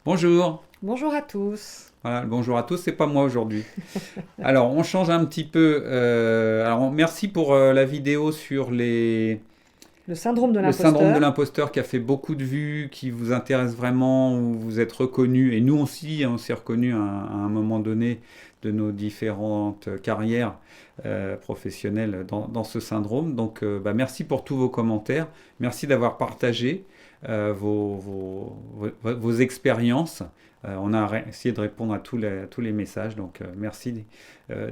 Bonjour. Bonjour à tous. Voilà, le bonjour à tous, c'est pas moi aujourd'hui. Alors, on change un petit peu. Alors, merci pour la vidéo sur Le syndrome de le syndrome de l'imposteur. l'imposteur qui a fait beaucoup de vues, qui vous intéresse vraiment, où vous êtes reconnu. Et nous aussi, hein, on s'est reconnus à un moment donné de nos différentes carrières professionnelles dans ce syndrome. Donc, merci pour tous vos commentaires. Merci d'avoir partagé vos expériences. On a essayé de répondre à tous les messages, donc merci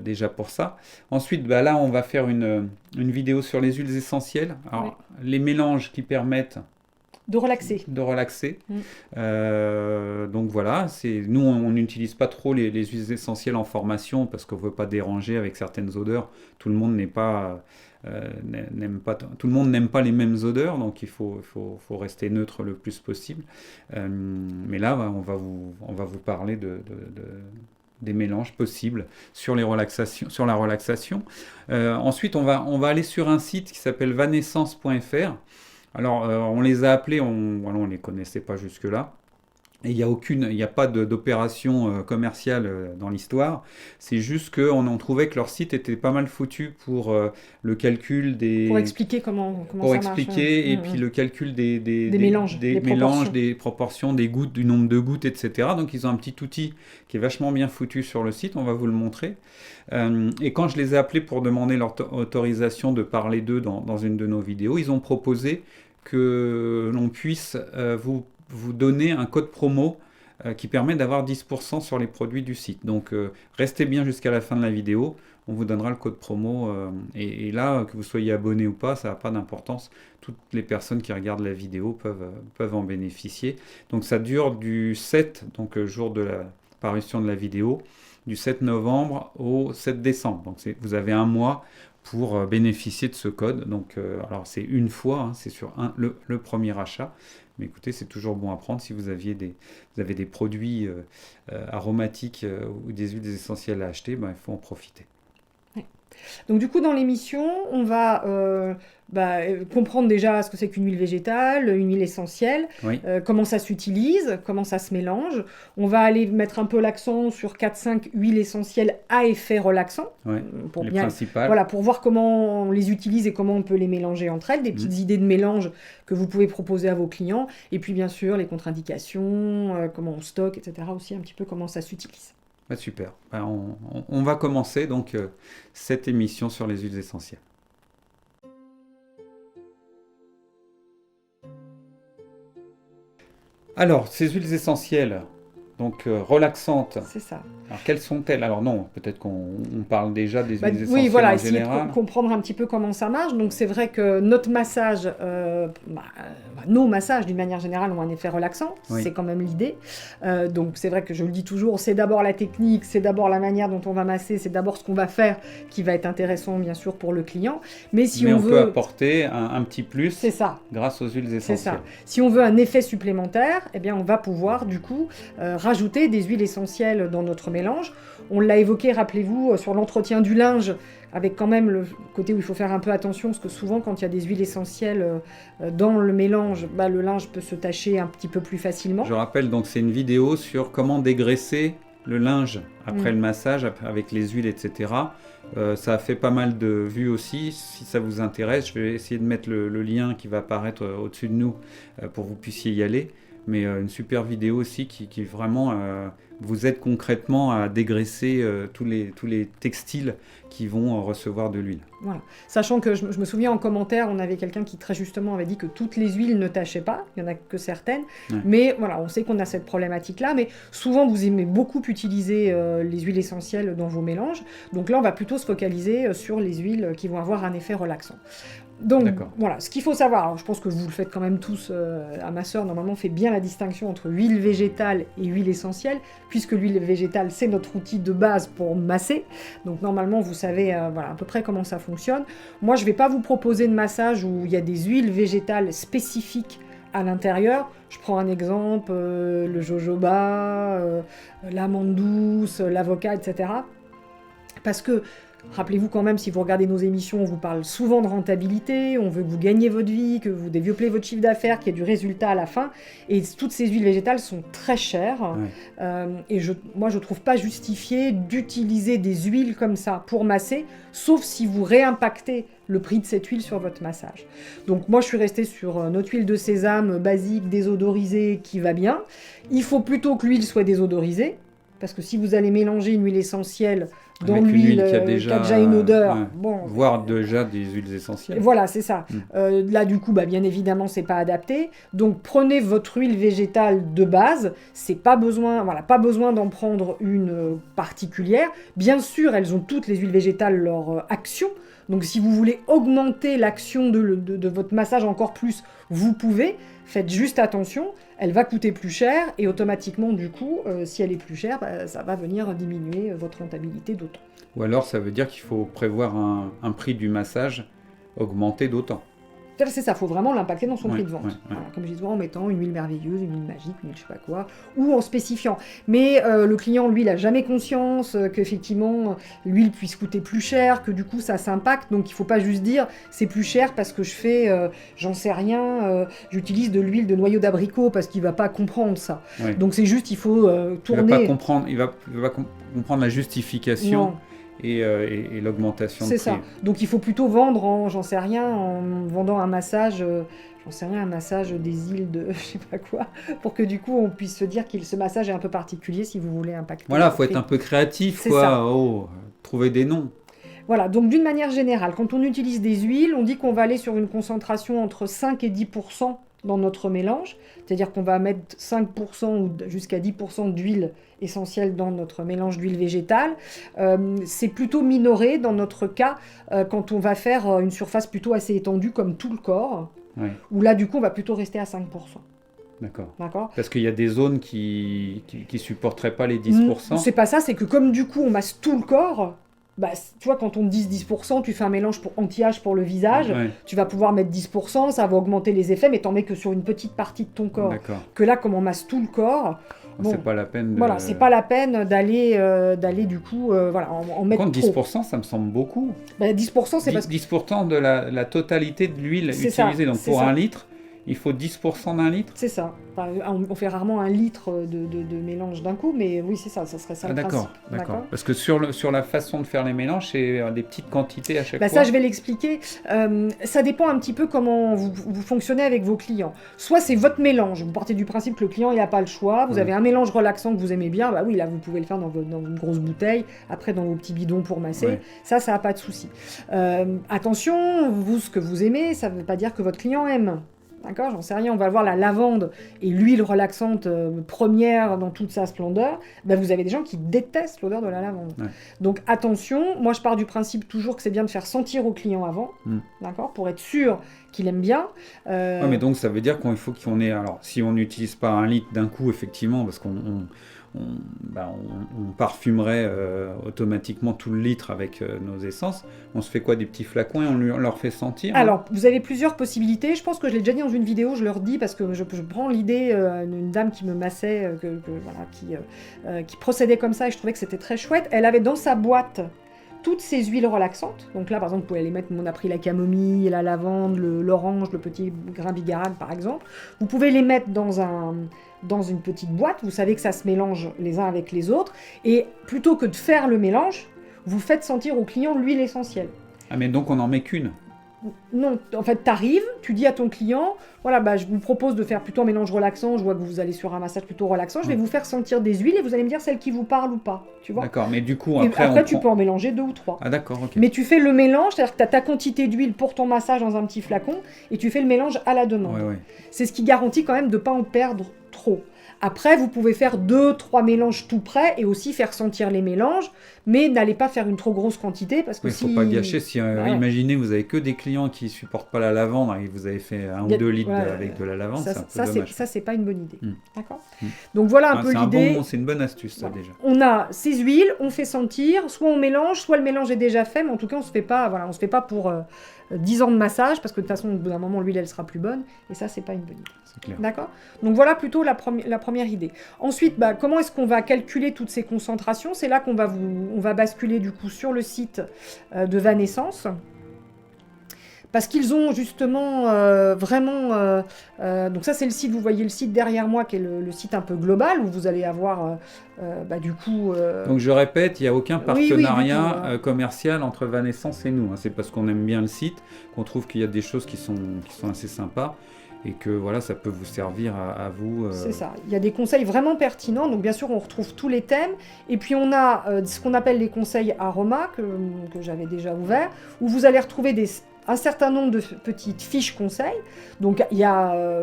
déjà pour ça. Ensuite, là, on va faire une vidéo sur les huiles essentielles. Oui. Alors, les mélanges qui permettent De relaxer. de relaxer. Mm. Donc voilà, nous on n'utilise pas trop les huiles essentielles en formation parce qu'on ne veut pas déranger avec certaines odeurs. Tout le monde tout le monde n'aime pas les mêmes odeurs, donc il faut rester neutre le plus possible. Mais là, on va vous parler des mélanges possibles sur la relaxation. Ensuite, on va aller sur un site qui s'appelle vanescence.fr. Alors, on les a appelés, on les connaissait pas jusque-là. Et il n'y a pas d'opération commerciale dans l'histoire. C'est juste qu'on trouvait que leur site était pas mal foutu pour le calcul Pour expliquer comment pour ça marche. expliquer, et puis le calcul Des mélanges, des mélanges, proportions. des proportions, des gouttes, du nombre de gouttes, etc. Donc ils ont un petit outil qui est vachement bien foutu sur le site, on va vous le montrer. Et quand je les ai appelés pour demander leur autorisation de parler d'eux dans une de nos vidéos, ils ont proposé que l'on puisse vous donner un code promo qui permet d'avoir 10% sur les produits du site. Donc restez bien jusqu'à la fin de la vidéo, on vous donnera le code promo. Et là, que vous soyez abonné ou pas, ça n'a pas d'importance. Toutes les personnes qui regardent la vidéo peuvent en bénéficier. Donc ça dure du 7, donc jour de la parution de la vidéo, du 7 novembre au 7 décembre. Donc vous avez un mois pour bénéficier de ce code. Donc, alors c'est une fois, hein, c'est sur le premier achat. Mais écoutez, c'est toujours bon à prendre si vous avez des produits aromatiques ou des huiles essentielles à acheter, il faut en profiter. Donc du coup, dans l'émission, on va comprendre déjà ce que c'est qu'une huile végétale, une huile essentielle, Oui, comment ça s'utilise, comment ça se mélange. On va aller mettre un peu l'accent sur 4-5 huiles essentielles à effet relaxant, ouais, pour les bien, principales. voilà, pour voir comment on les utilise et comment on peut les mélanger entre elles, des petites idées de mélange que vous pouvez proposer à vos clients, et puis bien sûr les contre-indications, comment on stocke, etc. aussi, un petit peu comment ça s'utilise. Super. On va commencer donc cette émission sur les huiles essentielles. Alors, ces huiles essentielles, donc relaxantes, C'est ça. alors quelles sont-elles? Alors non, peut-être qu'on parle déjà des huiles essentielles Oui, voilà, en essayer général. de comprendre un petit peu comment ça marche. Donc c'est vrai que notre massage, nos massages d'une manière générale ont un effet relaxant, Oui. c'est quand même l'idée. Donc c'est vrai que je le dis toujours, c'est d'abord la technique, c'est d'abord la manière dont on va masser, c'est d'abord ce qu'on va faire qui va être intéressant bien sûr pour le client. Mais si Mais on on peut veut... apporter un petit plus C'est ça. grâce aux huiles C'est essentielles. ça. Si on veut un effet supplémentaire, eh bien on va pouvoir du coup rajouter des huiles essentielles dans notre mélange. On l'a évoqué, rappelez-vous, sur l'entretien du linge, avec quand même le côté où il faut faire un peu attention, parce que souvent quand il y a des huiles essentielles dans le mélange, le linge peut se tacher un petit peu plus facilement. Je rappelle donc c'est une vidéo sur comment dégraisser le linge après le massage avec les huiles, etc. Ça a fait pas mal de vues aussi. Si ça vous intéresse, je vais essayer de mettre le lien qui va apparaître au-dessus de nous pour que vous puissiez y aller. Mais une super vidéo aussi qui vraiment vous aide concrètement à dégraisser tous les textiles qui vont recevoir de l'huile. Voilà. Sachant que je me souviens en commentaire, on avait quelqu'un qui très justement avait dit que toutes les huiles ne tachaient pas, il n'y en a que certaines. Ouais. Mais voilà, on sait qu'on a cette problématique-là, mais souvent vous aimez beaucoup utiliser les huiles essentielles dans vos mélanges. Donc là, on va plutôt se focaliser sur les huiles qui vont avoir un effet relaxant. Donc voilà, ce qu'il faut savoir, alors, je pense que vous le faites quand même tous, à ma sœur, normalement on fait bien la distinction entre huile végétale et huile essentielle, puisque l'huile végétale c'est notre outil de base pour masser, donc normalement vous savez voilà, à peu près comment ça fonctionne. Moi je ne vais pas vous proposer de massage où il y a des huiles végétales spécifiques à l'intérieur. Je prends un exemple, le jojoba, l'amande douce, l'avocat, etc. Parce que Rappelez-vous quand même, si vous regardez nos émissions, on vous parle souvent de rentabilité, on veut que vous gagnez votre vie, que vous développez votre chiffre d'affaires, qu'il y ait du résultat à la fin. Et toutes ces huiles végétales sont très chères. Et moi, je ne trouve pas justifié d'utiliser des huiles comme ça pour masser, sauf si vous réimpactez le prix de cette huile sur votre massage. Donc moi, je suis restée sur notre huile de sésame basique, désodorisée, qui va bien. Il faut plutôt que l'huile soit désodorisée, parce que si vous allez mélanger une huile essentielle dans l'huile qui a déjà une odeur, voire déjà des huiles essentielles. Voilà, c'est ça. Là, du coup, bien évidemment, c'est pas adapté. Donc, prenez votre huile végétale de base. C'est pas besoin d'en prendre une particulière. Bien sûr, elles ont toutes les huiles végétales leur action. Donc, si vous voulez augmenter l'action de votre massage encore plus, vous pouvez. Faites juste attention. Elle va coûter plus cher et automatiquement, du coup, si elle est plus chère, ça va venir diminuer votre rentabilité d'autant. Ou alors, ça veut dire qu'il faut prévoir un prix du massage augmenté d'autant. C'est ça, il faut vraiment l'impacter dans son prix de vente. Voilà, comme je disais, en mettant une huile merveilleuse, une huile magique, une huile je sais pas quoi, ou en spécifiant. Mais le client, lui, il n'a jamais conscience qu'effectivement, l'huile puisse coûter plus cher, que du coup, ça s'impacte. Donc, il ne faut pas juste dire, c'est plus cher parce que je fais, j'en sais rien, j'utilise de l'huile de noyau d'abricot, parce qu'il ne va pas comprendre ça. Donc, c'est juste, il faut tourner... Il va comprendre la justification. Non. Et l'augmentation de prix. C'est ça. Donc il faut plutôt vendre en vendant un massage, un massage des îles de je sais pas quoi, pour que du coup on puisse se dire que ce massage est un peu particulier si vous voulez impacter. Voilà, faut être un peu créatif, c'est ça. Trouver des noms. Voilà, donc d'une manière générale, quand on utilise des huiles, on dit qu'on va aller sur une concentration entre 5 et 10% dans notre mélange, c'est-à-dire qu'on va mettre 5% ou jusqu'à 10% d'huile essentielle dans notre mélange d'huile végétale. C'est plutôt minoré dans notre cas quand on va faire une surface plutôt assez étendue comme tout le corps, où là du coup on va plutôt rester à 5%. D'accord. Parce qu'il y a des zones qui supporteraient pas les 10%. C'est pas ça, c'est que comme du coup on masse tout le corps, tu vois, quand on te dit 10%, tu fais un mélange pour anti-âge pour le visage, tu vas pouvoir mettre 10%, ça va augmenter les effets, mais t'en mets que sur une petite partie de ton corps. D'accord. Que là, comme on masse tout le corps... c'est pas la peine c'est pas la peine d'aller du coup, en mettre trop. 10%, ça me semble beaucoup. 10%, c'est parce que... 10% de la totalité de l'huile utilisée, donc pour 1 litre, il faut 10% d'un litre. C'est ça. On fait rarement 1 litre de mélange d'un coup, mais oui, c'est ça, ça serait ça le principe. D'accord. Parce que sur la façon de faire les mélanges, c'est des petites quantités à chaque fois. Ça, je vais l'expliquer. Ça dépend un petit peu comment vous fonctionnez avec vos clients. Soit c'est votre mélange, vous partez du principe que le client, il n'a pas le choix, vous avez un mélange relaxant que vous aimez bien, oui, là, vous pouvez le faire dans une grosse bouteille, après dans vos petits bidons pour masser, ça n'a pas de souci. Attention, vous, ce que vous aimez, ça ne veut pas dire que votre client aime. D'accord, j'en sais rien, on va voir la lavande et l'huile relaxante première dans toute sa splendeur, vous avez des gens qui détestent l'odeur de la lavande. Donc attention, moi je pars du principe toujours que c'est bien de faire sentir au client avant, d'accord, pour être sûr qu'il aime bien. Mais donc ça veut dire qu'il faut qu'on ait, alors si on n'utilise pas 1 litre d'un coup, effectivement, parce qu'on parfumerait automatiquement tout le litre avec nos essences. On se fait quoi, des petits flacons et on leur fait sentir? Alors, vous avez plusieurs possibilités. Je pense que je l'ai déjà dit dans une vidéo, je leur dis, parce que je prends l'idée d'une dame qui me massait, qui procédait comme ça, et je trouvais que c'était très chouette. Elle avait dans sa boîte toutes ces huiles relaxantes. Donc là, par exemple, vous pouvez les mettre, on a pris la camomille, la lavande, l'orange, le petit grain bigarade, par exemple. Vous pouvez les mettre dans une petite boîte, vous savez que ça se mélange les uns avec les autres, et plutôt que de faire le mélange, vous faites sentir au client l'huile essentielle. Ah mais donc on n'en met qu'une? Non, en fait, t'arrives, tu dis à ton client, je vous propose de faire plutôt un mélange relaxant, je vois que vous allez sur un massage plutôt relaxant, je vais vous faire sentir des huiles et vous allez me dire celle qui vous parle ou pas, tu vois. D'accord, mais du coup, après tu peux en mélanger 2 ou 3. Ah d'accord, ok. Mais tu fais le mélange, c'est-à-dire que tu as ta quantité d'huile pour ton massage dans un petit flacon, et tu fais le mélange à la demande. C'est ce qui garantit quand même de ne pas en perdre trop. Après, vous pouvez faire 2-3 mélanges tout prêts et aussi faire sentir les mélanges, mais n'allez pas faire une trop grosse quantité parce que faut pas gâcher. Si imaginez, vous avez que des clients qui supportent pas la lavande et que vous avez fait 1 ou 2 litres avec de la lavande, c'est un peu dommage. Ça, c'est pas une bonne idée. D'accord. Donc voilà un peu l'idée. C'est une bonne astuce, ça déjà. On a ces huiles, on fait sentir, soit on mélange, soit le mélange est déjà fait, mais en tout cas, on se fait pas pour 10 ans de massage, parce que de toute façon, au bout d'un moment, l'huile, elle sera plus bonne, et ça, c'est pas une bonne idée. C'est clair. D'accord. Donc voilà plutôt la première première idée. Ensuite, comment est-ce qu'on va calculer toutes ces concentrations? C'est là qu'on va, on va basculer du coup sur le site de Vanescence. Parce qu'ils ont justement vraiment... donc ça, c'est le site, vous voyez le site derrière moi, qui est le site un peu global, où vous allez avoir du coup... Donc je répète, il n'y a aucun partenariat oui, commercial entre Vanescence et nous. Hein. C'est parce qu'on aime bien le site, qu'on trouve qu'il y a des choses qui sont assez sympas. Et que voilà, ça peut vous servir à vous. C'est ça. Il y a des conseils vraiment pertinents. Donc bien sûr, on retrouve tous les thèmes. Et puis on a ce qu'on appelle les conseils aroma, que j'avais déjà ouverts, où vous allez retrouver un certain nombre de petites fiches conseils. Donc il y a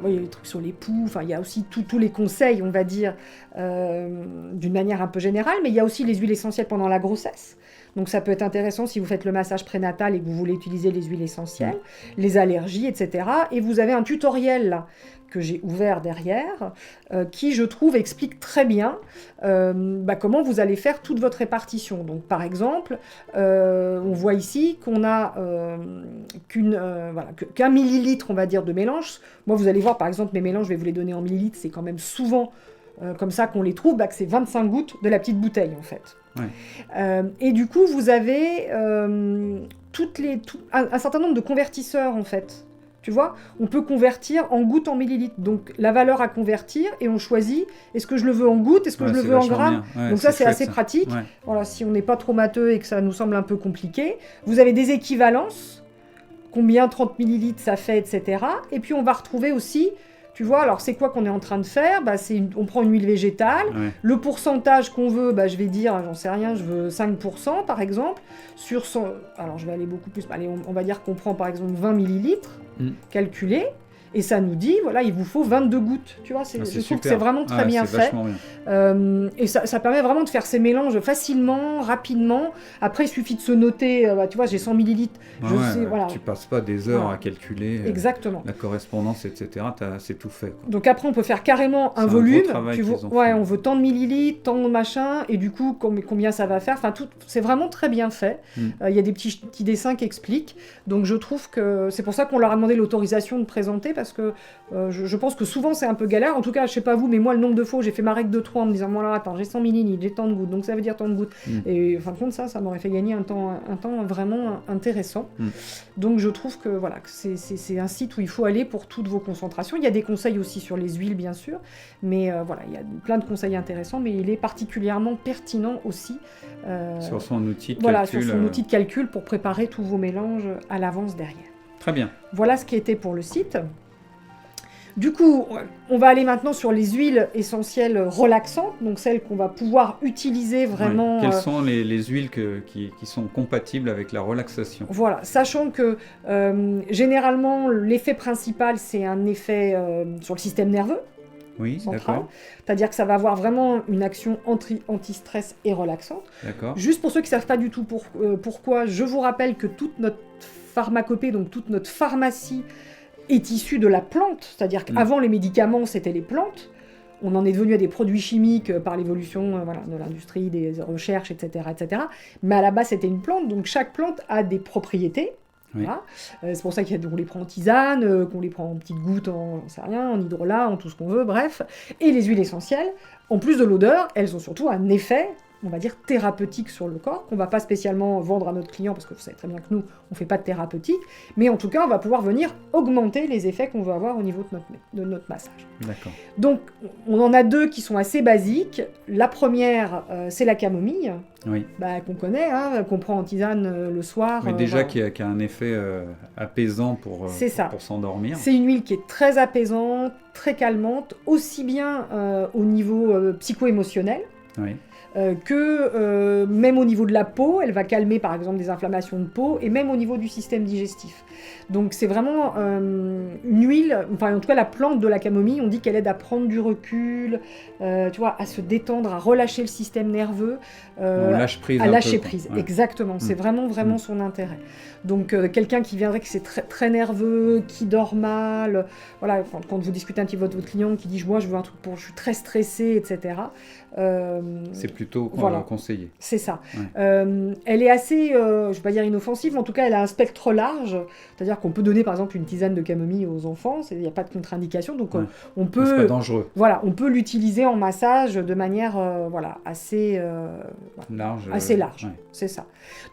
les trucs sur les poux, il y a aussi tous les conseils, on va dire, d'une manière un peu générale, mais il y a aussi les huiles essentielles pendant la grossesse. Donc ça peut être intéressant si vous faites le massage prénatal et que vous voulez utiliser les huiles essentielles, les allergies, etc. Et vous avez un tutoriel là, que j'ai ouvert derrière, qui, je trouve, explique très bien comment vous allez faire toute votre répartition. Donc, par exemple, on voit ici qu'on a qu'un millilitre, on va dire, de mélange. Moi, vous allez voir, par exemple, mes mélanges, je vais vous les donner en millilitres, c'est quand même souvent comme ça qu'on les trouve, que c'est 25 gouttes de la petite bouteille, en fait. Ouais. Et du coup, vous avez un certain nombre de convertisseurs, en fait. Tu vois, on peut convertir en gouttes en millilitres. Donc, la valeur à convertir, et on choisit, est-ce que je le veux en gouttes, est-ce que je le veux en grammes. Ouais, donc ça, c'est assez pratique. Ouais. Voilà, si on n'est pas trop matheux et que ça nous semble un peu compliqué. Vous avez des équivalences, combien 30 millilitres ça fait, etc. Et puis, on va retrouver aussi... Tu vois, alors c'est quoi qu'on est en train de faire? On prend une huile végétale, le pourcentage qu'on veut, je vais dire, j'en sais rien, je veux 5% par exemple, sur son... Alors je vais aller beaucoup plus, allez, on va dire qu'on prend par exemple 20 millilitres calculés, et ça nous dit, voilà, il vous faut 22 gouttes, tu vois, je trouve que c'est vraiment très bien fait. Bien. Et ça permet vraiment de faire ces mélanges facilement, rapidement. Après, il suffit de se noter, tu vois, j'ai 100 millilitres, voilà. Tu passes pas des heures à calculer exactement. La correspondance, etc., c'est tout fait. Quoi. Donc après, on peut faire carrément un volume, on veut tant de millilitres, tant de machin, et du coup, combien ça va faire, c'est vraiment très bien fait. Il y a des petits dessins qui expliquent, donc je trouve que c'est pour ça qu'on leur a demandé l'autorisation de présenter, parce que je pense que souvent c'est un peu galère. En tout cas, je sais pas vous, mais moi, le nombre de fois où j'ai fait ma règle de 3 en me disant, voilà, attends, j'ai 100 millilitres, j'ai tant de gouttes, donc ça veut dire tant de gouttes. Et en fin de compte, ça m'aurait fait gagner un temps vraiment intéressant. Donc je trouve que voilà, c'est un site où il faut aller pour toutes vos concentrations. Il y a des conseils aussi sur les huiles, bien sûr, mais voilà, il y a plein de conseils intéressants, mais il est particulièrement pertinent aussi. Sur son outil de calcul. Voilà, sur son outil de calcul pour préparer tous vos mélanges à l'avance derrière. Très bien. Voilà ce qui était pour le site. Du coup, on va aller maintenant sur les huiles essentielles relaxantes, donc celles qu'on va pouvoir utiliser vraiment... Quelles sont les huiles qui sont compatibles avec la relaxation? Voilà, sachant que généralement, l'effet principal, c'est un effet sur le système nerveux. Oui, d'accord. C'est-à-dire que ça va avoir vraiment une action anti-stress et relaxante. D'accord. Juste pour ceux qui ne savent pas du tout pourquoi, je vous rappelle que toute notre pharmacopée, donc toute notre pharmacie, est issue de la plante. C'est-à-dire qu'avant, les médicaments, c'était les plantes. On en est devenu à des produits chimiques par l'évolution de l'industrie, des recherches, etc., etc. Mais à la base, c'était une plante. Donc chaque plante a des propriétés. Oui. Voilà. C'est pour ça qu'on les prend en tisane, qu'on les prend en petites gouttes, j'en sais rien, en hydrolat, en tout ce qu'on veut, bref. Et les huiles essentielles, en plus de l'odeur, elles ont surtout un effet, on va dire, thérapeutique sur le corps, qu'on ne va pas spécialement vendre à notre client, parce que vous savez très bien que nous, on ne fait pas de thérapeutique, mais en tout cas, on va pouvoir venir augmenter les effets qu'on veut avoir au niveau de notre massage. D'accord. Donc, on en a deux qui sont assez basiques. La première, c'est la camomille, qu'on connaît, qu'on prend en tisane le soir. Mais déjà, qui a un effet apaisant pour s'endormir. C'est une huile qui est très apaisante, très calmante, aussi bien au niveau psycho-émotionnel, que même au niveau de la peau, elle va calmer par exemple des inflammations de peau, et même au niveau du système digestif. Donc c'est vraiment une huile, enfin en tout cas la plante de la camomille, on dit qu'elle aide à prendre du recul, tu vois, à se détendre, à relâcher le système nerveux, on lâche prise à lâcher prise. Ouais. Exactement, c'est vraiment son intérêt. Donc quelqu'un qui viendrait, qui c'est très, très nerveux, qui dort mal, voilà, quand vous discutez un petit peu avec votre client qui dit moi je veux un truc je suis très stressé, etc. C'est plutôt conseillé. C'est ça. Ouais. Elle est assez, je ne vais pas dire inoffensive, mais en tout cas, elle a un spectre large. C'est-à-dire qu'on peut donner, par exemple, une tisane de camomille aux enfants. Il n'y a pas de contre-indication. Donc, on peut... C'est pas dangereux. Voilà, on peut l'utiliser en massage de manière assez large. Assez large, c'est ça.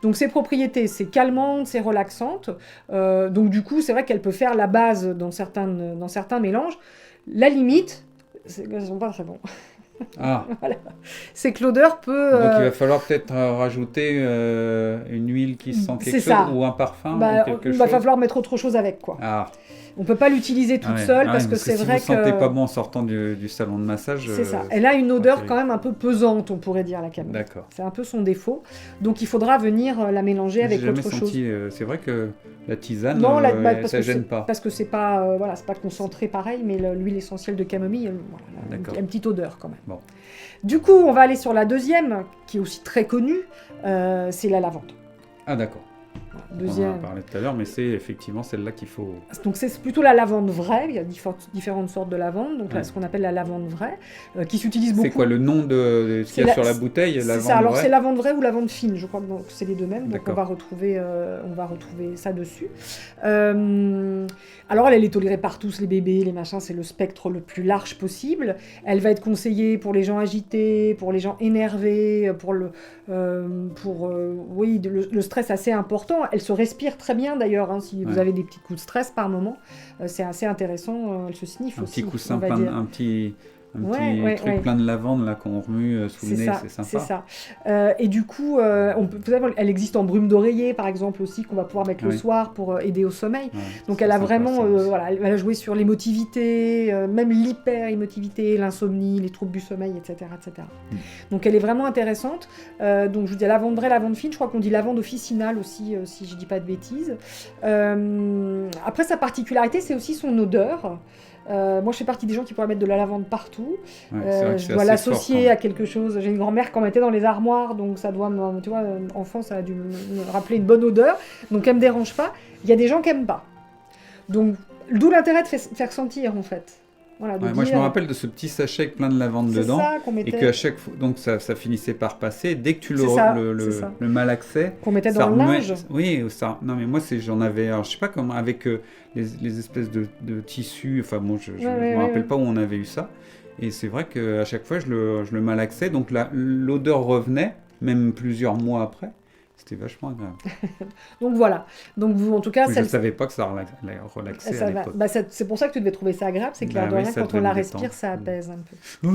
Donc, ses propriétés, c'est calmante, c'est relaxante. Donc, du coup, c'est vrai qu'elle peut faire la base dans certains mélanges. La limite, elles sont pas très bons. Ah. Voilà. C'est que l'odeur peut... Donc il va falloir peut-être rajouter une huile qui sent quelque chose ou un parfum ou quelque chose. Il va falloir mettre autre chose avec, quoi. Ah. On ne peut pas l'utiliser toute seule parce que c'est vrai que... Si vous ne sentez pas bon en sortant du salon de massage... C'est ça. Elle a une odeur quand même un peu pesante, on pourrait dire, la camomille. D'accord. C'est un peu son défaut. Donc il faudra venir la mélanger avec autre chose. C'est vrai que la tisane, ça ne gêne pas. Parce que c'est pas, c'est pas concentré pareil, mais l'huile essentielle de camomille, elle a une petite odeur quand même. Bon. Du coup, on va aller sur la deuxième, qui est aussi très connue, c'est la lavande. Ah d'accord. Deuxième. On en a parlé tout à l'heure, mais c'est effectivement celle-là qu'il faut... Donc c'est plutôt la lavande vraie, il y a différentes sortes de lavande, donc là, ce qu'on appelle la lavande vraie, qui s'utilise beaucoup. C'est quoi le nom de ce qu'il y a sur la bouteille, c'est ça, alors c'est lavande vraie ou lavande fine, je crois que c'est les deux mêmes, donc on va retrouver ça dessus. Alors elle est tolérée par tous, les bébés, les machins, c'est le spectre le plus large possible. Elle va être conseillée pour les gens agités, pour les gens énervés, le stress assez important. Elle se respire très bien d'ailleurs, si vous avez des petits coups de stress par moment, c'est assez intéressant, elle se sniffe aussi. Un petit coussin, un petit truc plein de lavande là qu'on remue sous le nez, c'est sympa. C'est ça. Et du coup, elle existe en brume d'oreiller par exemple aussi, qu'on va pouvoir mettre le soir pour aider au sommeil. Ouais, donc elle a vraiment, elle va jouer sur l'émotivité, même l'hyper-émotivité, l'insomnie, les troubles du sommeil, etc. etc. Donc elle est vraiment intéressante. Donc je vous dis lavande vraie, lavande fine, je crois qu'on dit lavande officinale aussi, si je dis pas de bêtises. Après sa particularité, c'est aussi son odeur. Moi, je fais partie des gens qui pourraient mettre de la lavande partout. Je dois l'associer à quelque chose. J'ai une grand-mère qui en mettait dans les armoires, donc ça doit, tu vois, enfant, ça a dû me rappeler une bonne odeur. Donc, elle me dérange pas. Il y a des gens qui aiment pas. Donc, d'où l'intérêt de faire sentir, en fait. Voilà, moi, je me rappelle de ce petit sachet avec plein de lavande dedans, et qu'à chaque fois, donc ça finissait par passer. Dès que tu le malaxais, qu'on mettait dans le linge. Oui, ça. Non, mais moi, j'en avais. Alors, je sais pas comment, avec les espèces de tissus. Enfin, bon, je me rappelle pas où on avait eu ça. Et c'est vrai qu'à chaque fois, je le malaxais, donc l'odeur revenait, même plusieurs mois après. C'était vachement agréable. Donc voilà. Donc vous, en tout cas, je ne savais pas que ça relaxait à l'époque. C'est pour ça que tu devais trouver ça agréable, c'est que quand on la respire, ça apaise un peu.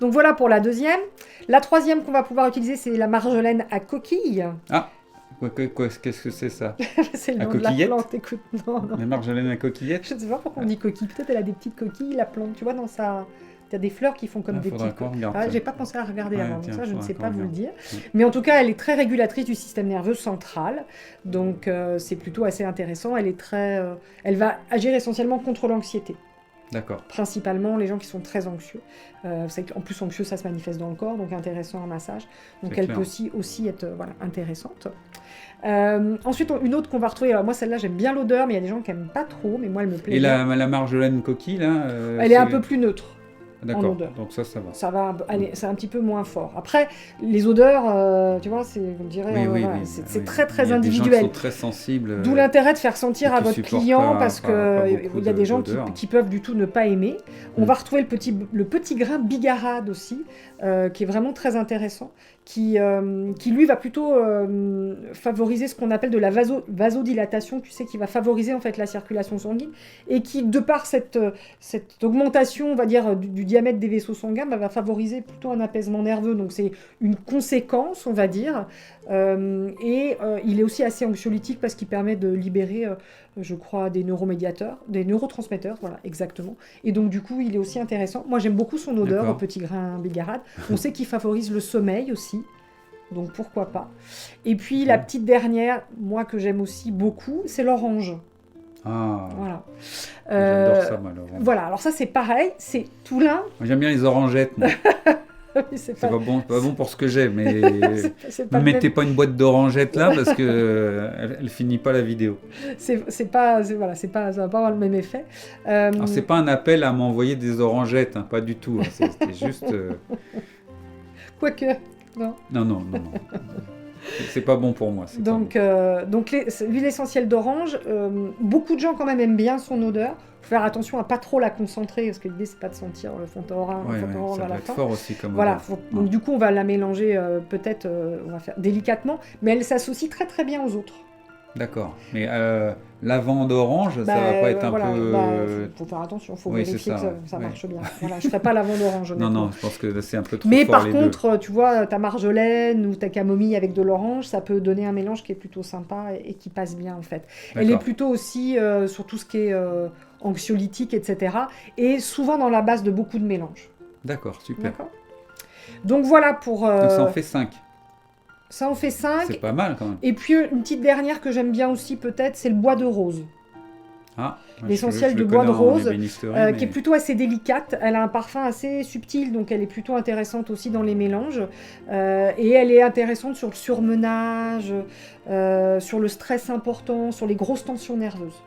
Donc voilà pour la deuxième. La troisième qu'on va pouvoir utiliser, c'est la marjolaine à coquille. Ah, qu'est-ce que c'est ça? C'est le nom de la plante, écoute. Non. La marjolaine à coquillette? Je ne sais pas pourquoi on dit coquille. Peut-être elle a des petites coquilles, la plante, tu vois, dans sa... Il y a des fleurs qui font comme des petites... j'ai pas pensé à regarder avant, donc ça je ne sais pas vous le dire. Mais en tout cas, elle est très régulatrice du système nerveux central, donc c'est plutôt assez intéressant. Elle va agir essentiellement contre l'anxiété. D'accord. Principalement les gens qui sont très anxieux. En plus, anxieux, ça se manifeste dans le corps, donc intéressant en massage. Donc elle peut aussi être intéressante. Ensuite, une autre qu'on va retrouver, alors moi celle-là j'aime bien l'odeur, mais il y a des gens qui n'aiment pas trop, mais moi elle me plaît. Et la marjolaine coquille, là elle est un peu plus neutre. D'accord, donc ça va. Ça va, c'est un petit peu moins fort. Après, les odeurs, tu vois, vous me direz, c'est très très individuel. Il y a des gens qui sont très sensibles. D'où l'intérêt de faire sentir à votre client, parce qu'il y a des gens qui peuvent du tout ne pas aimer. On va retrouver le petit grain bigarade aussi, qui est vraiment très intéressant, qui lui va plutôt favoriser ce qu'on appelle de la vasodilatation, tu sais, qui va favoriser en fait la circulation sanguine, et qui, de par cette augmentation, on va dire, du diamètre des vaisseaux sanguins, va favoriser plutôt un apaisement nerveux. Donc c'est une conséquence, on va dire, et il est aussi assez anxiolytique parce qu'il permet de libérer, je crois, des neuromédiateurs, des neurotransmetteurs, voilà, exactement. Et donc du coup, il est aussi intéressant. Moi, j'aime beaucoup son odeur au petit grain bigarade. On sait qu'il favorise le sommeil aussi. Donc pourquoi pas. Et puis la petite dernière, moi que j'aime aussi beaucoup, c'est l'orange. Ah, voilà. J'adore ça, moi, l'orange. Voilà, alors ça c'est pareil, c'est tout l'un. Moi, j'aime bien les orangettes. C'est pas bon pour ce que j'ai, mais ne mettez pas une boîte d'orangettes là parce que elle finit pas la vidéo. Ça va pas avoir le même effet. Alors c'est pas un appel à m'envoyer des orangettes, hein, pas du tout. Hein, c'était juste. Quoique, non. Non. C'est pas bon pour moi. Donc l'huile essentielle d'orange, beaucoup de gens quand même aiment bien son odeur. Faut faire attention à pas trop la concentrer, parce que l'idée c'est pas de sentir le fond orange ça à la doit être fin. fort aussi comme Voilà, odeur. donc du coup on va la mélanger peut-être, on va faire délicatement, mais elle s'associe très très bien aux autres. D'accord. Mais lavande orange, ça va pas être un peu... faut faire attention, faut vérifier que ça marche bien. Voilà, je ferai pas lavande orange. Non, je pense que c'est un peu trop mais fort les deux. Mais par contre, tu vois, ta marjolaine ou ta camomille avec de l'orange, ça peut donner un mélange qui est plutôt sympa et qui passe bien en fait. Elle est plutôt aussi sur tout ce qui est anxiolytique, etc. Et souvent dans la base de beaucoup de mélanges. D'accord, super. D'accord. Donc voilà pour... Donc ça en fait 5. Ça en fait 5. C'est pas mal quand même. Et puis une petite dernière que j'aime bien aussi peut-être, c'est le bois de rose. L'essentiel de bois de rose, qui est plutôt assez délicate. Elle a un parfum assez subtil, donc elle est plutôt intéressante aussi dans les mélanges. Et elle est intéressante sur le surmenage, sur le stress important, sur les grosses tensions nerveuses.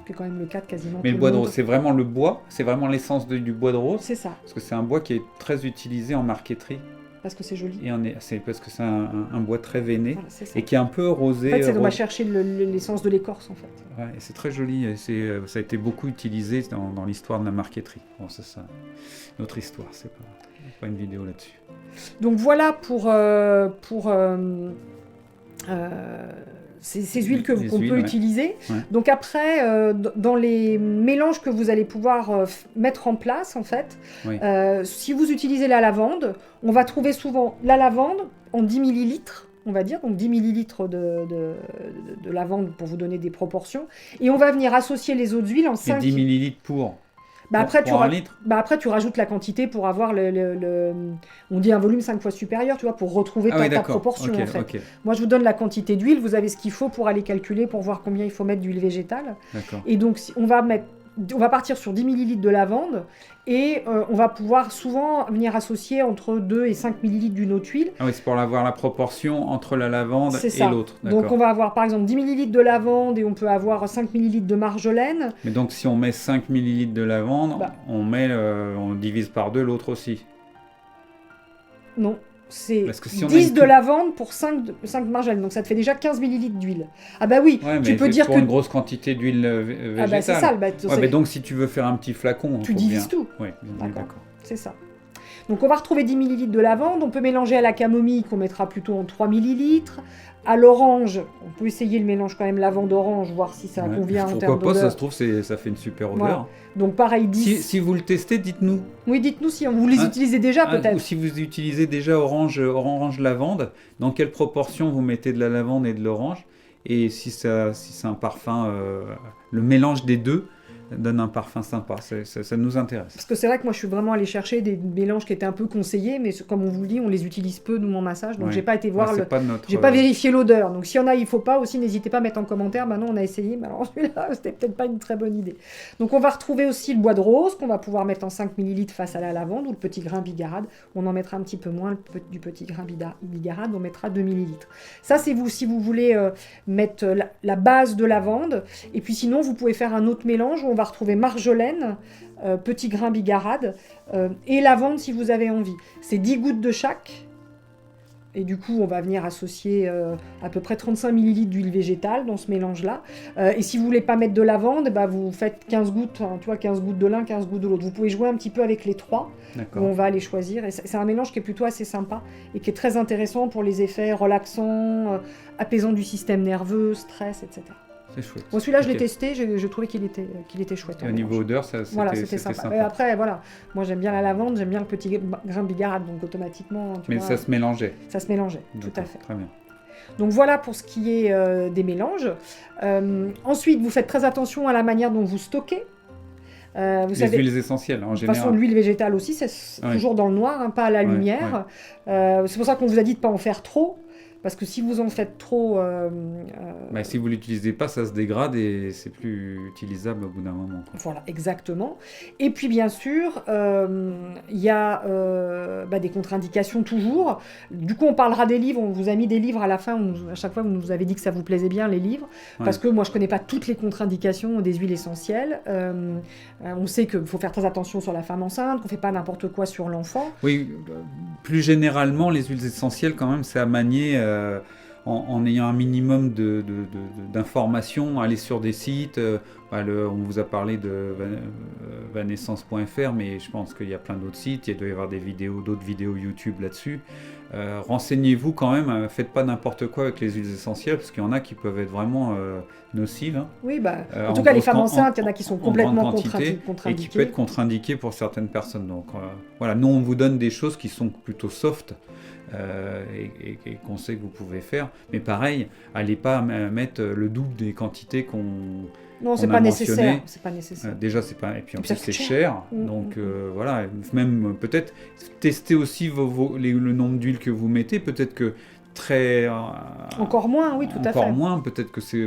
C'est quand même le cas de quasiment. Mais le bois de rose, c'est vraiment le bois, c'est vraiment l'essence du bois de rose. C'est ça. Parce que c'est un bois qui est très utilisé en marqueterie. Parce que c'est joli. Et c'est parce que c'est un bois très veiné, voilà, et qui est un peu rosé. En fait, on va chercher l'essence de l'écorce en fait. Ouais, et c'est très joli. Et ça a été beaucoup utilisé dans l'histoire de la marqueterie. Bon, c'est ça, notre histoire. C'est pas une vidéo là-dessus. Donc voilà pour ces huiles qu'on peut utiliser. Ouais. Donc après, dans les mélanges que vous allez pouvoir mettre en place, en fait, si vous utilisez la lavande, on va trouver souvent la lavande en 10 millilitres, on va dire, donc 10 millilitres de lavande pour vous donner des proportions, et on va venir associer les autres huiles en 5... Et 10 millilitres pour... après, tu rajoutes la quantité pour avoir on dit un volume 5 fois supérieur, tu vois, pour retrouver ta proportion, en fait. Okay. Moi, je vous donne la quantité d'huile, vous avez ce qu'il faut pour aller calculer, pour voir combien il faut mettre d'huile végétale. Et donc, on va partir sur 10 ml de lavande, et on va pouvoir souvent venir associer entre 2 et 5 ml d'une autre huile. Ah oui, c'est pour avoir la proportion entre la lavande et l'autre. Donc on va avoir par exemple 10 ml de lavande et on peut avoir 5 ml de marjolaine. Mais donc si on met 5 ml de lavande, on divise par 2 l'autre aussi. Non. C'est 10 de lavande pour 5 marjolaine, donc ça te fait déjà 15 ml d'huile. Ah bah oui, tu peux dire pour une grosse quantité d'huile végétale. Ah bah c'est ça. Mais donc si tu veux faire un petit flacon... Tu divises tout. Oui, d'accord. C'est ça. Donc on va retrouver 10 ml de lavande, on peut mélanger à la camomille qu'on mettra plutôt en 3 ml. À l'orange, on peut essayer le mélange quand même lavande-orange, voir si ça convient en termes d'odeur. Pourquoi pas, ça se trouve, ça fait une super odeur. Voilà. Donc pareil, 10... Si vous le testez, dites-nous. Oui, dites-nous si vous les utilisez déjà peut-être. Ou si vous utilisez déjà orange-lavande, dans quelle proportion vous mettez de la lavande et de l'orange, et si c'est un parfum, le mélange des deux donne un parfum sympa, ça nous intéresse. Parce que c'est vrai que moi je suis vraiment allée chercher des mélanges qui étaient un peu conseillés, mais comme on vous le dit, on les utilise peu nous en massage, donc j'ai pas été voir j'ai pas vérifié l'odeur. Donc s'il y en a, il faut pas aussi, n'hésitez pas à mettre en commentaire. Maintenant on a essayé, mais alors celui-là c'était peut-être pas une très bonne idée. Donc on va retrouver aussi le bois de rose qu'on va pouvoir mettre en 5 ml face à la lavande, ou le petit grain bigarade. On en mettra un petit peu moins du petit grain bigarade, on mettra 2 ml. Ça c'est si vous voulez mettre la base de lavande, et puis sinon vous pouvez faire un autre mélange où on va retrouver marjolaine, petit grain bigarade et lavande si vous avez envie. C'est 10 gouttes de chaque. Et du coup, on va venir associer à peu près 35 ml d'huile végétale dans ce mélange-là. Et si vous voulez pas mettre de lavande, vous faites 15 gouttes, tu vois, 15 gouttes de l'un, 15 gouttes de l'autre. Vous pouvez jouer un petit peu avec les trois. On va les choisir. Et c'est un mélange qui est plutôt assez sympa et qui est très intéressant pour les effets relaxants, apaisants du système nerveux, stress, etc. C'est chouette. Bon, celui-là, je l'ai testé, je trouvais qu'il était chouette. Et au niveau odeur, c'était sympa. Et après, voilà, moi j'aime bien la lavande, j'aime bien le petit grain bigarade, donc automatiquement... Ça se mélangeait. Ça se mélangeait, tout à fait. Très bien. Donc voilà pour ce qui est des mélanges. Ensuite, vous faites très attention à la manière dont vous stockez. Les huiles essentielles, en général. De toute façon, l'huile végétale aussi, c'est toujours dans le noir, pas à la lumière. C'est pour ça qu'on vous a dit de ne pas en faire trop. Parce que si vous en faites trop... si vous ne l'utilisez pas, ça se dégrade et c'est plus utilisable au bout d'un moment. Voilà, exactement. Et puis bien sûr, il y a des contre-indications toujours. Du coup, on parlera des livres. On vous a mis des livres à la fin. À chaque fois, vous nous avez dit que ça vous plaisait bien, les livres. Parce que moi, je ne connais pas toutes les contre-indications des huiles essentielles. On sait qu'il faut faire très attention sur la femme enceinte, qu'on ne fait pas n'importe quoi sur l'enfant. Oui, plus généralement, les huiles essentielles, quand même, c'est à manier en ayant un minimum d'informations, aller sur des sites. On vous a parlé de vanessence.fr, mais je pense qu'il y a plein d'autres sites. Il doit y avoir d'autres vidéos YouTube là-dessus. Renseignez-vous quand même, faites pas n'importe quoi avec les huiles essentielles, parce qu'il y en a qui peuvent être vraiment nocives. Hein. Oui, en tout cas, les femmes enceintes, il y en a qui sont complètement contre-indiquées. Et qui peuvent être contre-indiquées pour certaines personnes. Donc voilà, nous on vous donne des choses qui sont plutôt soft. Et qu'on sait que vous pouvez faire, mais pareil, allez pas mettre le double des quantités non, c'est pas nécessaire. C'est pas nécessaire. Déjà, c'est pas, et puis en plus c'est cher. Donc voilà, même peut-être tester aussi le nombre d'huiles que vous mettez. Peut-être que encore moins, oui, tout à fait. Encore moins, peut-être que c'est.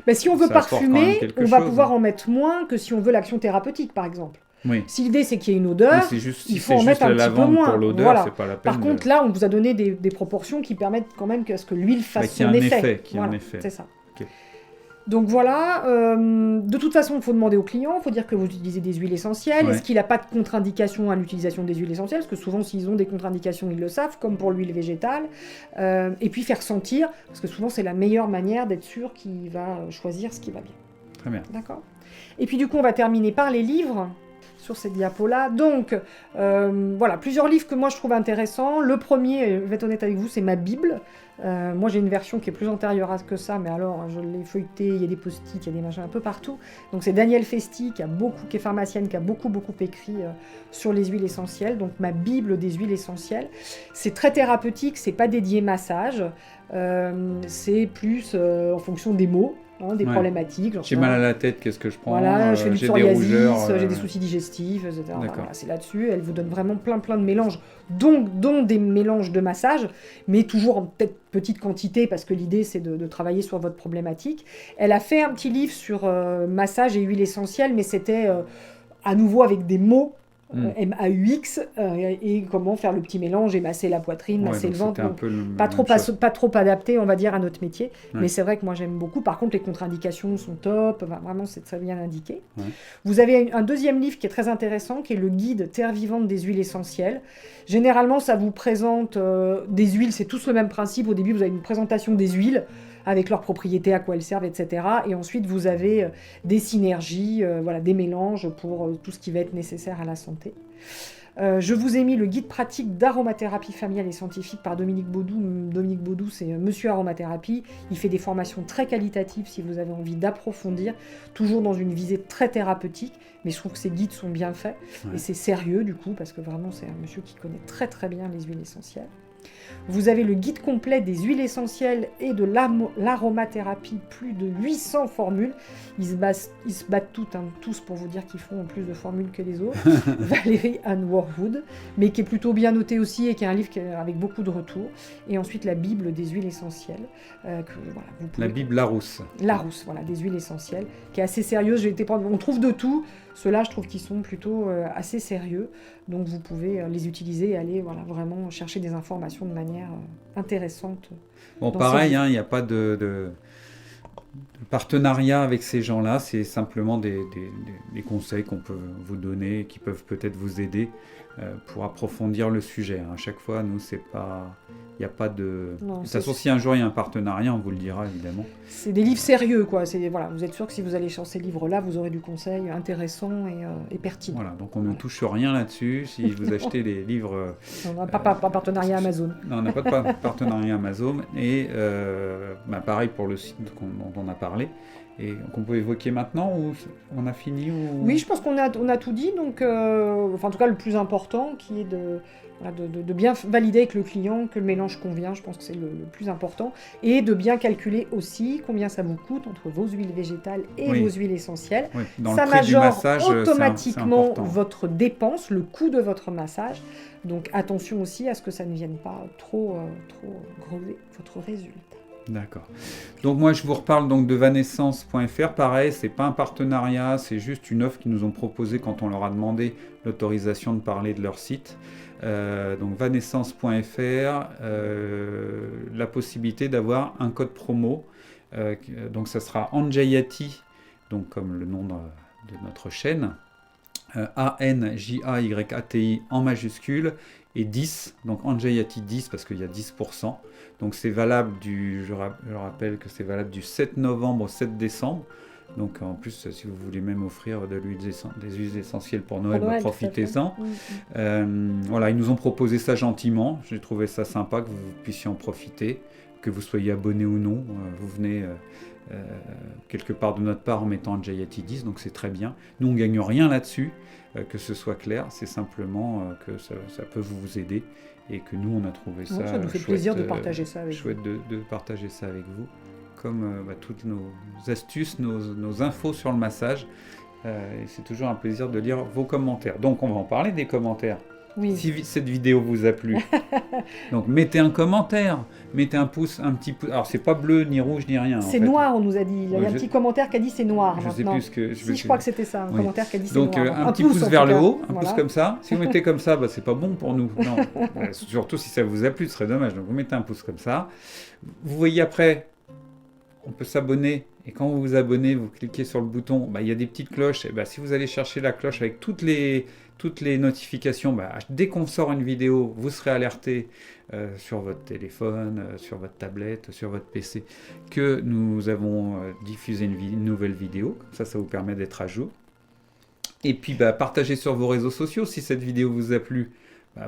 Mais si on veut parfumer, on va pouvoir en mettre moins que si on veut l'action thérapeutique, par exemple. Oui. Si l'idée c'est qu'il y ait une odeur, il faut en mettre un petit peu moins. Pour l'odeur, c'est pas la peine. Par contre, là, on vous a donné des proportions qui permettent quand même à ce que l'huile fasse son effet. C'est ça. Okay. Donc voilà, de toute façon, il faut demander au client, il faut dire que vous utilisez des huiles essentielles. Ouais. Est-ce qu'il n'a pas de contre-indication à l'utilisation des huiles essentielles? Parce que souvent, s'ils ont des contre-indications, ils le savent, comme pour l'huile végétale. Et puis faire sentir, parce que souvent, c'est la meilleure manière d'être sûr qu'il va choisir ce qui va bien. Très bien. D'accord. Et puis du coup, on va terminer par les livres. Sur cette diapo-là. Donc, voilà, plusieurs livres que moi je trouve intéressants. Le premier, je vais être honnête avec vous, c'est ma Bible. Moi j'ai une version qui est plus antérieure à que ça, mais alors je l'ai feuilleté, il y a des post-it, il y a des machins un peu partout. Donc c'est Danielle Festi qui est pharmacienne, qui a beaucoup écrit sur les huiles essentielles. Donc ma Bible des huiles essentielles. C'est très thérapeutique, c'est pas dédié massage, c'est plus en fonction des mots. Des problématiques. J'ai mal à la tête, qu'est-ce que je prends? Voilà, je fais du psoriasis, j'ai des soucis digestifs, etc. Voilà, c'est là-dessus. Elle vous donne vraiment plein de mélanges, dont des mélanges de massage, mais toujours en peut-être petite quantité, parce que l'idée, c'est de travailler sur votre problématique. Elle a fait un petit livre sur massage et huile essentielle, mais c'était à nouveau avec des mots. MAUX et comment faire le petit mélange et masser la poitrine, masser le ventre, pas trop adapté on va dire à notre métier, mais c'est vrai que moi j'aime beaucoup. Par contre les contre-indications sont top, vraiment c'est très bien indiqué. Vous avez un deuxième livre qui est très intéressant qui est le guide Terre vivante des huiles essentielles. Généralement ça vous présente des huiles, c'est tous le même principe. Au début vous avez une présentation des huiles avec leurs propriétés, à quoi elles servent, etc. Et ensuite, vous avez des synergies, des mélanges pour tout ce qui va être nécessaire à la santé. Je vous ai mis le guide pratique d'aromathérapie familiale et scientifique par Dominique Baudou. Dominique Baudou, c'est Monsieur Aromathérapie. Il fait des formations très qualitatives si vous avez envie d'approfondir, toujours dans une visée très thérapeutique. Mais je trouve que ces guides sont bien faits et c'est sérieux du coup, parce que vraiment, c'est un monsieur qui connaît très bien les huiles essentielles. Vous avez le guide complet des huiles essentielles et de l'aromathérapie, plus de 800 formules. Ils se battent tous pour vous dire qu'ils font plus de formules que les autres. Valérie Ann Warwood, mais qui est plutôt bien noté aussi et qui est un livre avec beaucoup de retours. Et ensuite la Bible des huiles essentielles. La Bible Larousse. Larousse, voilà, des huiles essentielles, qui est assez sérieuse. On trouve de tout. Ceux-là, je trouve qu'ils sont plutôt assez sérieux. Donc vous pouvez les utiliser et aller vraiment chercher des informations de manière intéressante. Bon, pareil, il n'y a pas de partenariat avec ces gens-là. C'est simplement des conseils qu'on peut vous donner, qui peuvent peut-être vous aider pour approfondir le sujet. À chaque fois, nous, c'est pas... Il n'y a pas de... Non, de toute façon, si un jour il y a un partenariat, on vous le dira évidemment. C'est des livres sérieux, quoi. Vous êtes sûr que si vous allez sur ces livres-là, vous aurez du conseil intéressant et pertinent. Voilà, donc on ne touche rien là-dessus. Si vous achetez les livres... On n'a pas partenariat Amazon. Non, on n'a pas de partenariat Amazon. Et pareil pour le site dont on a parlé. Et qu'on peut évoquer maintenant, ou on a fini ou... Oui, je pense qu'on a tout dit. Donc, en tout cas, le plus important, qui est de bien valider avec le client que le mélange convient, je pense que c'est le plus important, et de bien calculer aussi combien ça vous coûte entre vos huiles végétales et vos huiles essentielles. Oui. Dans ça le prix majore du massage, automatiquement votre dépense, le coût de votre massage. Donc attention aussi à ce que ça ne vienne pas trop grever votre résultat. D'accord. Donc moi je vous reparle donc de vanessence.fr. Pareil, c'est pas un partenariat, c'est juste une offre qu'ils nous ont proposée quand on leur a demandé l'autorisation de parler de leur site. Donc vanessence.fr, la possibilité d'avoir un code promo. Donc ça sera Anjayati, donc comme le nom de notre chaîne. ANJAYATI en majuscule, et 10, donc Anxiety 10 parce qu'il y a 10%. Donc c'est valable je rappelle que c'est valable du 7 novembre au 7 décembre. Donc en plus, si vous voulez même offrir des huiles essentielles pour Noël, profitez-en. Voilà, ils nous ont proposé ça gentiment. J'ai trouvé ça sympa que vous puissiez en profiter, que vous soyez abonné ou non. Vous venez quelque part de notre part en mettant Anxiety 10, donc c'est très bien. Nous, on ne gagne rien là-dessus, que ce soit clair. C'est simplement que ça peut vous aider et que nous, on a trouvé ça nous fait plaisir de partager ça avec chouette vous. de partager ça avec vous. Comme toutes nos astuces, nos infos sur le massage. Et c'est toujours un plaisir de lire vos commentaires. Donc, on va en parler des commentaires. Oui. Si cette vidéo vous a plu, donc mettez un commentaire, mettez un petit pouce. Alors, c'est pas bleu, ni rouge, ni rien. C'est noir, on nous a dit. Il y a un petit commentaire qui a dit c'est noir. Je sais plus ce que. Je crois que c'était ça, un commentaire qui a dit c'est noir. Donc, un petit pouce vers le haut, un pouce comme ça. Si vous mettez comme ça, c'est pas bon pour nous. Non. Surtout si ça vous a plu, ce serait dommage. Donc, vous mettez un pouce comme ça. Vous voyez après. On peut s'abonner, et quand vous vous abonnez, vous cliquez sur le bouton, il y a des petites cloches, et si vous allez chercher la cloche avec toutes les notifications, dès qu'on sort une vidéo, vous serez alerté sur votre téléphone, sur votre tablette, sur votre PC, que nous avons diffusé une nouvelle vidéo, comme ça vous permet d'être à jour. Et puis partagez sur vos réseaux sociaux si cette vidéo vous a plu.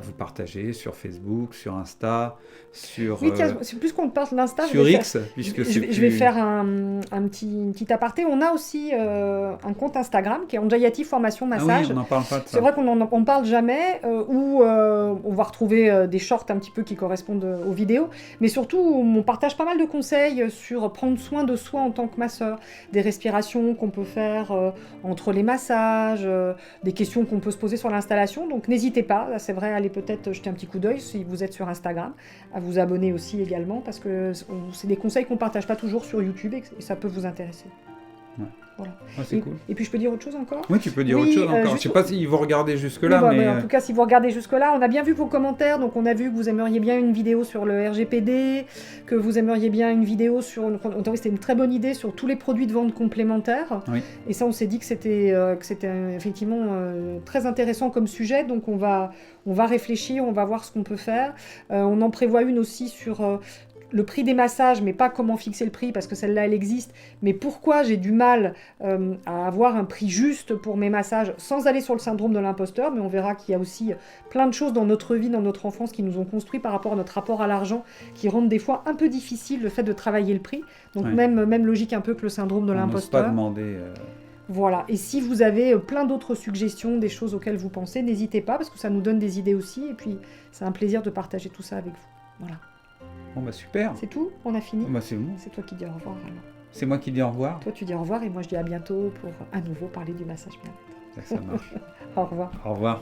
Vous partagez sur Facebook, sur Insta, sur... Oui, tiens, c'est plus qu'on parle de l'Insta. Sur X, puisque c'est Je vais faire un petit aparté. On a aussi un compte Instagram qui est Anxiety Formation Massage. Ah oui, on n'en parle pas de ça. C'est vrai qu'on n'en parle jamais, où on va retrouver des shorts un petit peu qui correspondent aux vidéos, mais surtout on partage pas mal de conseils sur prendre soin de soi en tant que masseur, des respirations qu'on peut faire entre les massages, des questions qu'on peut se poser sur l'installation. Donc n'hésitez pas, là, c'est vrai, allez peut-être jeter un petit coup d'œil si vous êtes sur Instagram, à vous abonner aussi également, parce que c'est des conseils qu'on ne partage pas toujours sur YouTube et ça peut vous intéresser. Ouais. Voilà. C'est cool. Et puis je peux dire autre chose encore ? Oui, tu peux dire autre chose encore. Je ne sais pas si vous regardez jusque-là, mais... En tout cas, si vous regardez jusque-là, on a bien vu vos commentaires, donc on a vu que vous aimeriez bien une vidéo sur le RGPD, que vous aimeriez bien une vidéo sur... C'était une très bonne idée sur tous les produits de vente complémentaires. Oui. Et ça, on s'est dit que c'était effectivement très intéressant comme sujet, donc on va réfléchir, on va voir ce qu'on peut faire. On en prévoit une aussi sur... le prix des massages, mais pas comment fixer le prix, parce que celle-là, elle existe, mais pourquoi j'ai du mal à avoir un prix juste pour mes massages, sans aller sur le syndrome de l'imposteur, mais on verra qu'il y a aussi plein de choses dans notre vie, dans notre enfance, qui nous ont construit par rapport à notre rapport à l'argent, qui rendent des fois un peu difficile le fait de travailler le prix. Donc même logique un peu que le syndrome de l'imposteur. On n'ose pas demander... Voilà, et si vous avez plein d'autres suggestions, des choses auxquelles vous pensez, n'hésitez pas, parce que ça nous donne des idées aussi, et puis c'est un plaisir de partager tout ça avec vous. Voilà. Bon super. C'est tout ? On a fini ? C'est bon. C'est toi qui dis au revoir alors. C'est moi qui dis au revoir ? Toi tu dis au revoir et moi je dis à bientôt pour à nouveau parler du massage bien-être. Ça marche. Au revoir. Au revoir.